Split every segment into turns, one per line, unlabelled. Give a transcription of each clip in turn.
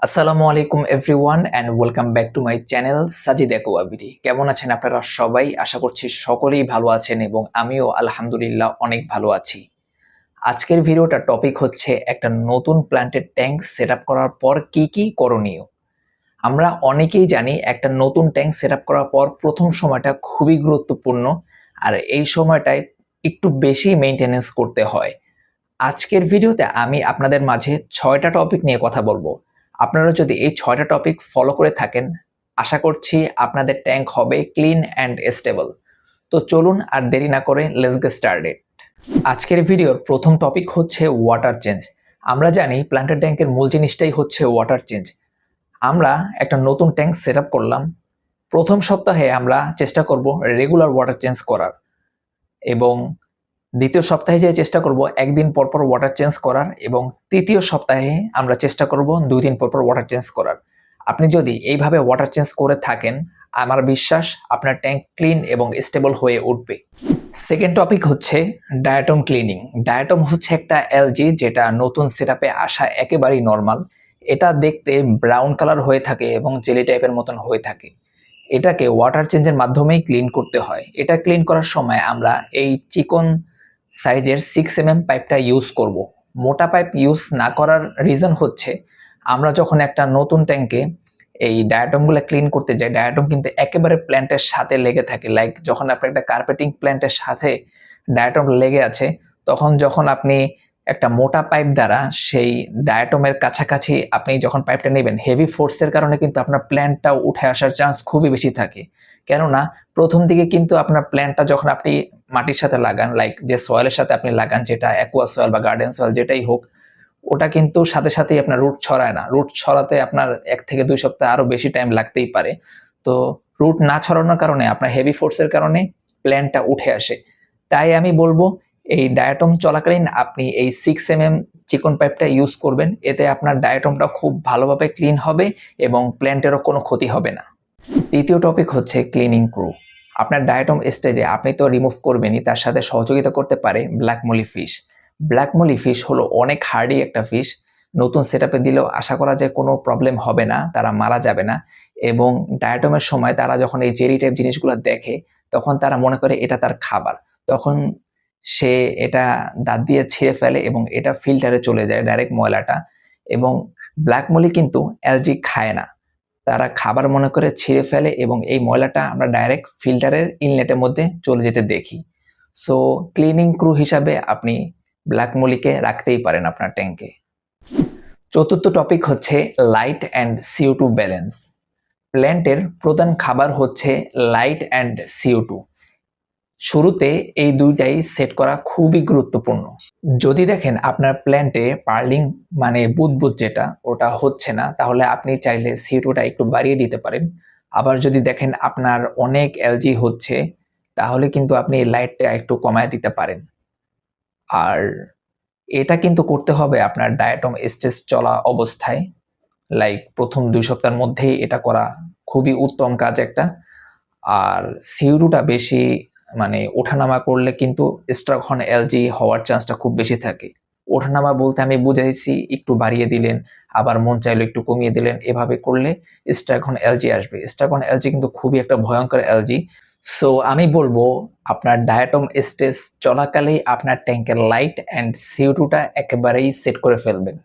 আসসালামু আলাইকুম everyone and welcome back to my channel Sajid একোয়াবিডি। কেমন আছেন আপনারা সবাই? আশা করছি সকলেই ভালো আছেন এবং আমিও আলহামদুলিল্লাহ অনেক ভালো আছি। আজকের ভিডিওটা টপিক হচ্ছে একটা নতুন প্ল্যান্টের ট্যাঙ্ক সেট আপ করার পর কি কি করণীয়। আমরা অনেকেই জানি একটা নতুন ট্যাঙ্ক সেট আপ করার পর প্রথম সময়টা খুবই গুরুত্বপূর্ণ, আর এই সময়টায় একটু বেশি মেইনটেনেন্স করতে হয়। আজকের ভিডিওতে আমি আপনাদের মাঝে ৬টা টপিক নিয়ে কথা বলবো। আপনারা যদি এই ৬টা টপিক ফলো করে থাকেন, আশা করছি আপনাদের ট্যাঙ্ক হবে ক্লিন অ্যান্ড স্টেবল। তো চলুন আর দেরি না করে লেটস গেট স্টার্টেড। আজকের ভিডিওর প্রথম টপিক হচ্ছে ওয়াটার চেঞ্জ। আমরা জানি প্ল্যান্টের ট্যাঙ্কের মূল জিনিসটাই হচ্ছে ওয়াটার চেঞ্জ। আমরা একটা নতুন ট্যাঙ্ক সেট আপ করলাম, প্রথম সপ্তাহে আমরা চেষ্টা করব রেগুলার ওয়াটার চেঞ্জ করার, এবং দ্বিতীয় সপ্তাহে যে চেষ্টা করব একদিন পর পর ওয়াটার চেঞ্জ করার, এবং তৃতীয় সপ্তাহে আমরা চেষ্টা করব 2 দিন পর পর ওয়াটার চেঞ্জ করার। আপনি যদি এইভাবে ওয়াটার চেঞ্জ করে থাকেন, আমার বিশ্বাস আপনার ট্যাঙ্ক ক্লিন এবং স্টেবল হয়ে উঠবে। সেকেন্ড টপিক হচ্ছে ডায়াটম ক্লিনিং। ডায়াটম হচ্ছে একটা অ্যালজি যেটা নতুন সেটআপে আসা একেবারেই নর্মাল। এটা দেখতে ব্রাউন কালার হয়ে থাকে এবং জেলি টাইপের মতন হয়ে থাকে। এটাকে ওয়াটার চেঞ্জের মাধ্যমেই ক্লিন করতে হয়। এটা ক্লিন করার সময় আমরা এই চিকন সাইজের 6 mm পাইপটা ইউজ করব। মোটা পাইপ ইউজ না করার রিজন হচ্ছে, আমরা যখন একটা নতুন ট্যাঙ্কে এই ডায়াটমগুলো ক্লিন করতে যাই, ডায়াটম কিন্তু একেবারে প্ল্যান্টের সাথে লেগে থাকে। লাইক যখন আপনি একটা কার্পেটিং প্ল্যান্টের সাথে ডায়াটম লেগে আছে, তখন যখন আপনি একটা মোটা পাইপ দ্বারা সেই ডায়াটমের কাছাকাছি আপনি যখন পাইপটা নেবেন, হেভি ফোর্সের কারণে কিন্তু আপনার প্ল্যান্টটাও উঠে আসার চান্স খুবই বেশি থাকে। কেননা প্রথম দিকে কিন্তু আপনার প্ল্যান্টটা যখন আপনি মাটির সাথে লাগান, লাইক যে সয়েলের সাথে আপনি লাগান, যেটা অ্যাকুয়া সয়েল বা গার্ডেন সয়েল যেটাই হোক, ওটা কিন্তু সাথে সাথেই আপনার রুট ছড়ায় না। রুট ছড়াতে আপনার 1 থেকে 2 সপ্তাহ আরো বেশি টাইম লাগতেই পারে। তো রুট না ছড়ানোর কারণে আপনার হেভি ফোর্সের কারণে প্ল্যান্টটা উঠে আসে। তাই আমি বলবো এই ডায়াটম চলাকালীন আপনি এই 6 mm চিকন পাইপটা ইউজ করবেন। এতে আপনার ডায়াটমটা খুব ভালোভাবে ক্লিন হবে এবং প্ল্যান্টেরও কোনো ক্ষতি হবে না। তৃতীয় টপিক হচ্ছে ক্লিনিং ক্রু। আপনার ডায়াটম স্টেজে আপনি তো রিমুভ করবেনই, তার সাথে সহযোগিতা করতে পারে black molly fish. Black molly fish হলো অনেক হার্ডি একটা ফিশ। নতুন সেটআপে দিলেও আশা করা যায় কোনো প্রবলেম হবে না, তারা মারা যাবে না। এবং ডায়াটমের সময় তারা যখন এই জেরি টাইপ জিনিসগুলো দেখে, তখন তারা মনে করে এটা তার খাবার। তখন সে এটা দাঁত দিয়ে ছিঁড়ে ফেলে এবং এটা ফিল্টারে চলে যায় ডাইরেক্ট ময়লাটা। এবং ব্ল্যাক মলি কিন্তু অ্যালজি খায় না, তারা খাবার মনে করে ছিঁড়ে ফেলে এবং এই ময়লাটা আমরা ডাইরেক্ট ফিল্টারের ইনলেটের মধ্যে চলে যেতে দেখি। সো ক্লিনিং ক্রু হিসাবে আপনি ব্ল্যাক মলিকে রাখতেই পারেন আপনার ট্যাঙ্কে। চতুর্থ টপিক হচ্ছে লাইট অ্যান্ড CO2 ব্যালেন্স। প্ল্যান্টের প্রধান খাবার হচ্ছে লাইট অ্যান্ড CO2। শুরুতে এই দুইটাই সেট করা খুবই গুরুত্বপূর্ণ। যদি দেখেন আপনার প্ল্যান্টে পার্লিং মানে বুদবুদ যেটা ওটা হচ্ছে না, তাহলে আপনি চাইলে CO2টা একটু বাড়িয়ে দিতে পারেন। আবার যদি দেখেন আপনার অনেক অ্যালজি হচ্ছে, তাহলে কিন্তু আপনি লাইটটা একটু কমায় দিতে পারেন। আর এটা কিন্তু করতে হবে আপনার ডায়াটম স্টেজ চলা অবস্থায়, লাইক প্রথম 2 সপ্তাহের মধ্যেই এটা করা খুবই উত্তম কাজ একটা। আর CO2টা বেশি মানে ওঠানামা করলে কিন্তু স্ট্রাকহর্ন অ্যালজি হওয়ার চান্সটা খুব বেশি থাকে। ওঠানামা বলতে আমি বুঝাইছি একটু বাড়িয়ে দিলেন, আবার মন চাইলো একটু কমিয়ে দিলেন, এভাবে করলে স্ট্রাকহর্ন অ্যালজি আসবে। স্ট্রাকহর্ন অ্যালজি কিন্তু খুবই একটা ভয়ঙ্কর অ্যালজি। সো আমি বলবো আপনার ডায়াটম স্টেজ চলাকালেই আপনার ট্যাঙ্কের লাইট অ্যান্ড CO2টা একেবারেই সেট করে ফেলবেন।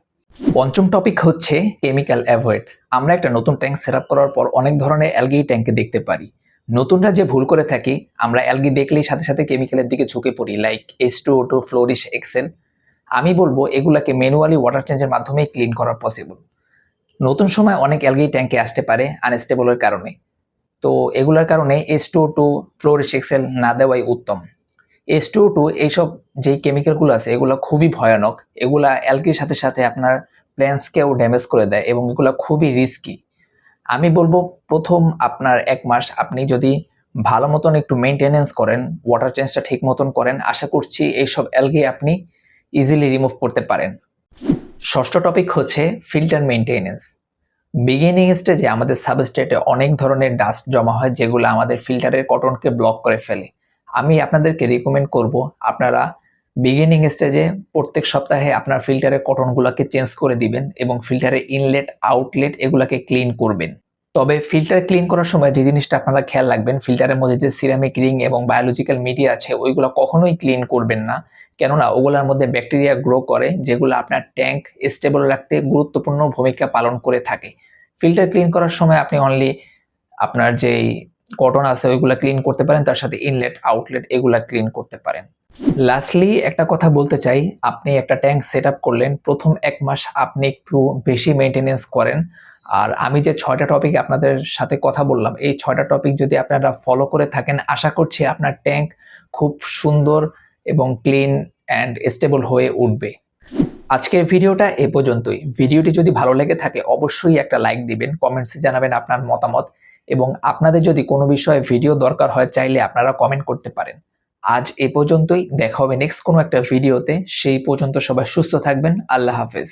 পঞ্চম টপিক হচ্ছে কেমিক্যাল অ্যাভয়েড। আমরা একটা নতুন ট্যাঙ্ক সেট আপ করার পর অনেক ধরনের অ্যালগি ট্যাঙ্কে দেখতে পারি। নতুনরা যে ভুল করে থাকি, আমরা অ্যালগি দেখলেই সাথে সাথে কেমিক্যালের দিকে ঝুঁকে পড়ি, লাইক H2O2, ফ্লোরিশ এক্সেল। আমি বলবো এগুলাকে ম্যানুয়ালি ওয়াটার চেঞ্জের মাধ্যমেই ক্লিন করা পসিবল। নতুন সময় অনেক অ্যালগি ট্যাঙ্কে আসতে পারে আনস্টেবলের কারণে। তো এগুলোর কারণে H2O2, ফ্লোরিশ এক্সেল না দেওয়াই উত্তম। H2O2 এইসব যেই কেমিক্যালগুলো আছে এগুলো খুবই ভয়ানক। এগুলা অ্যালগির সাথে সাথে আপনার প্ল্যান্টসকেও ড্যামেজ করে দেয় এবং এগুলো খুবই রিস্কি। আমি বলবো প্রথম আপনার 1 মাস আপনি যদি ভালো মতন একটু মেনটেনেন্স করেন, ওয়াটার চেঞ্জটা ঠিক মতন করেন, আশা করছি এইসব অ্যালগি আপনি ইজিলি রিমুভ করতে পারেন। ষষ্ঠ টপিক হচ্ছে ফিল্টার মেনটেনেন্স। বিগিনিং স্টেজে আমাদের সাবস্ট্রেটে অনেক ধরনের ডাস্ট জমা হয়, যেগুলো আমাদের ফিল্টারের কটনকে ব্লক করে ফেলে। আমি আপনাদেরকে রিকমেন্ড করব আপনারা বিগিনিং স্টেজে প্রত্যেক সপ্তাহে আপনার ফিল্টারের কটনগুলোকে চেঞ্জ করে দিবেন এবং ফিল্টারের ইনলেট আউটলেট এগুলাকে ক্লিন করবেন। তবে ফিল্টার ক্লিন করার সময় যে জিনিসটা আপনারা খেয়াল রাখবেন, ফিল্টারের মধ্যে যে সিরামিক রিং এবং বায়োলজিক্যাল মিডিয়া আছে ওইগুলো কখনোই ক্লিন করবেন না, কেননা ওগুলোর মধ্যে ব্যাকটেরিয়া গ্রো করে যেগুলো আপনার ট্যাঙ্ক স্টেবল রাখতে গুরুত্বপূর্ণ ভূমিকা পালন করে থাকে। ফিল্টার ক্লিন করার সময় আপনি অনলি আপনার যেই কটন আছে ওইগুলো ক্লিন করতে পারেন, তার সাথে ইনলেট আউটলেট এগুলা ক্লিন করতে পারেন। লাস্টলি একটা কথা বলতে চাই, আপনি একটা ট্যাঙ্ক সেট আপ করলেন, প্রথম 1 মাস আপনি একটু বেশি মেনটেনেন্স করেন। আর আমি যে 6টা টপিক আপনাদের সাথে কথা বললাম, এই 6টা টপিক যদি আপনারা ফলো করে থাকেন, আশা করছি আপনার ট্যাঙ্ক খুব সুন্দর এবং ক্লিন অ্যান্ড স্টেবল হয়ে উঠবে। আজকের ভিডিওটা এ পর্যন্তই। ভিডিওটি যদি ভালো লেগে থাকে অবশ্যই একটা লাইক দিবেন, কমেন্টসে জানাবেন আপনার মতামত, এবং আপনাদের যদি কোনো বিষয়ে ভিডিও দরকার হয় চাইলে আপনারা কমেন্ট করতে পারেন। আজ এ পর্যন্তই, দেখা হবে নেক্সট কোনো একটা ভিডিওতে। সেই পর্যন্ত সবাই সুস্থ থাকবেন। আল্লাহ হাফেজ।